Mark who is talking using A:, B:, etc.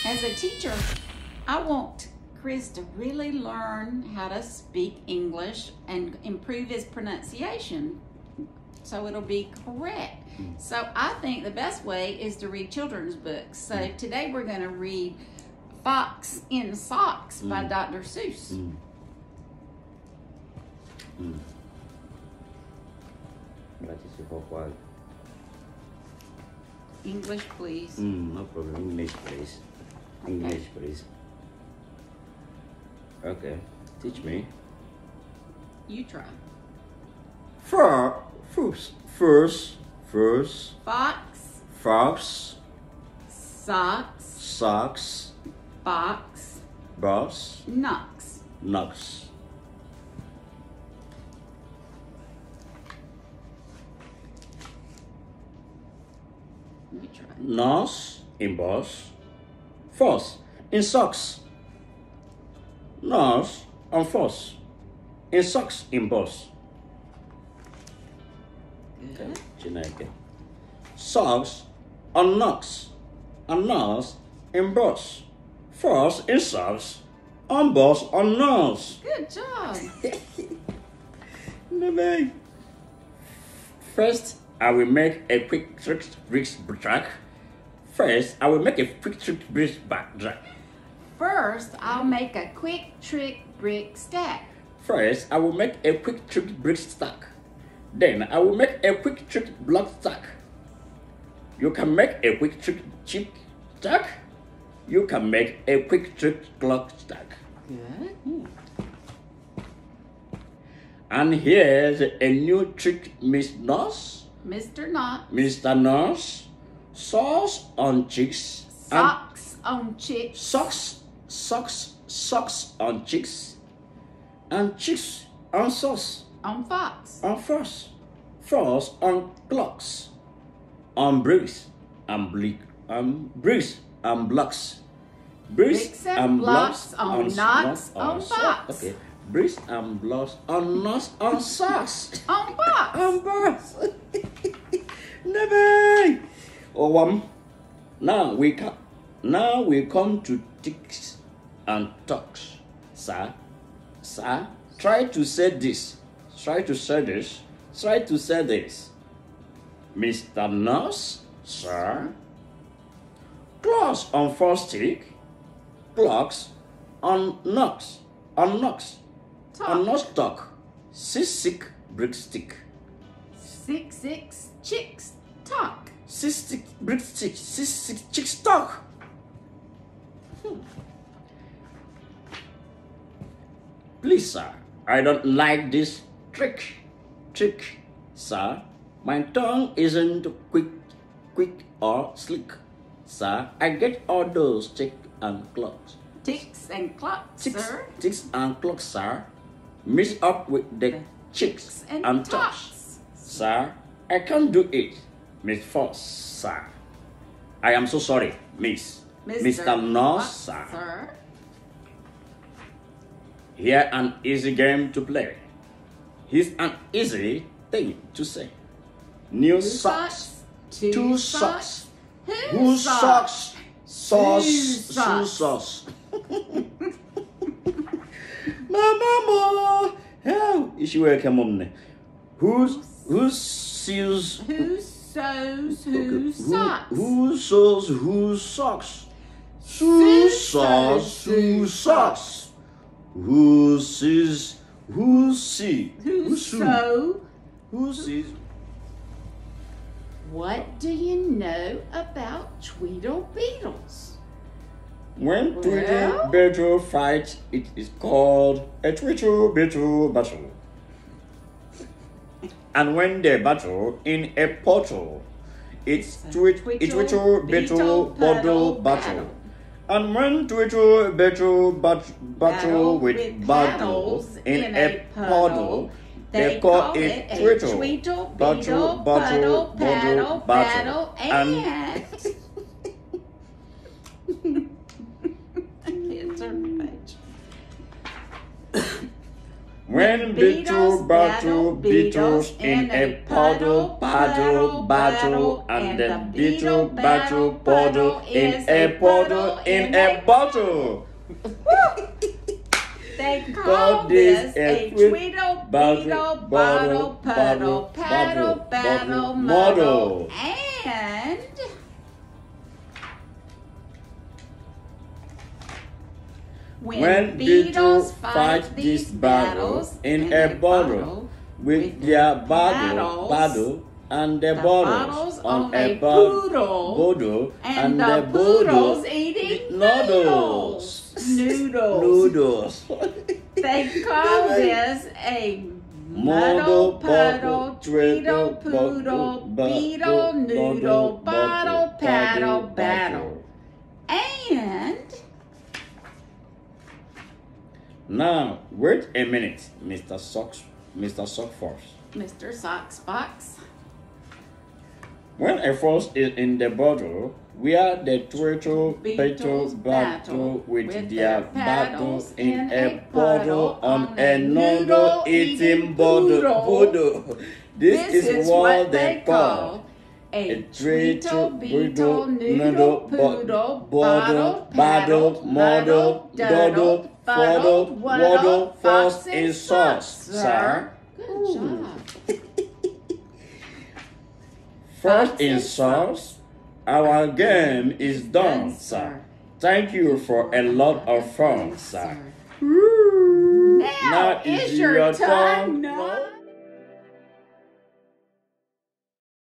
A: As a teacher, I want Chris to really learn how to speak English and improve his pronunciation so it'll be correct. So I think the best way is to read children's books. So today we're going to read Fox in Socks by Dr. Seuss. English, please.
B: No problem. English, please. English, please. Okay. Teach me.
A: You try.
B: First.
A: Fox.
B: Socks.
A: Socks. Box.
B: Boss.
A: Knocks.
B: Knocks.
A: You try.
B: Nose in boss. Force in socks. Nose on force. In socks in boss.
A: Good.
B: Chineke. Socks on knocks. On nose in boss. Force in socks. On boss on nose.
A: Good job.
B: First, I will make a quick trick bricks track. First, I will make a quick trick bricks back track.
A: First, I'll make a quick trick brick stack.
B: First, I will make a quick trick brick stack. Then, I will make a quick trick block stack. You can make a quick trick chip stack. You can make a quick trick clock stack.
A: Good.
B: And here's a new trick, Miss Nurse.
A: Mr. Knot.
B: Mr. Nurse. Sauce on chicks.
A: Socks on chicks.
B: Socks on chicks. And chicks on sauce.
A: On fox.
B: On force. Force on clocks. On bricks and bricks and blocks.
A: Bricks and blocks on knocks on fox.
B: Okay. Bricks and blocks on knocks on socks.
A: On box.
B: On box. Never. Now we come to ticks and talks. Sir, try to say this. Try to say this. Try to say this. Mr. Nurse, sir. Clocks on first tick. Clocks on knocks. On knocks. On knocks talk. Six brick stick.
A: 6 chicks talk.
B: 6 brick stick. 6 chicks talk. Please, sir, I don't like this trick, sir. My tongue isn't quick or slick, sir. I get all those ticks and clocks.
A: Ticks and clocks, sir.
B: Ticks and clocks, sir. Mix up with the chicks and talks, sir. I can't do it, Miss Fox, sir. I am so sorry, Miss. Mr. Nurse, sir. Here an easy game to play. Here's an easy thing to say. New socks, 2 socks. Whose socks? Sauce. Mama, how is she welcome on? Who sews
A: whose socks?
B: Who sews whose socks? Who sews whose socks? Who sees?
A: What do you know about Tweedle Beetles?
B: When Tweedle Beetle fights, it is called a Tweedle Beetle battle. And when they battle in a portal, it's Tweedle Beetle puddle battle. And when Tweedle Beetle battle with battles in a puddle, they call it Tweedle battle battle. And When beetle battle beetles in a puddle, paddle, battle, and the beetle battle puddle in a puddle in a bottle.
A: They call this a tweedle, beetle, bottle, puddle, paddle, battle, model. And when beetles fight these battles in a bottle with their battle and the bottles on a bottle and the poodles eating noodles. They call this a muddle, puddle, tweedle, poodle, beetle, noodle, bottle, paddle, battle. And
B: now, wait a minute, Mr. Sockforce.
A: Mr. Socksbox.
B: When a fox is in the bottle, where the turtle beetles battle with their battles in a bottle on a noodle eating bottle. This is what they call a tweedle, beetle, noodle, poodle, bottle, paddle, model, doddle, fuddle, waddle, fox in sauce, sir.
A: Good job.
B: First in sauce, our game is done, sir. Thank you for a lot of fun, sir.
A: Now is your time.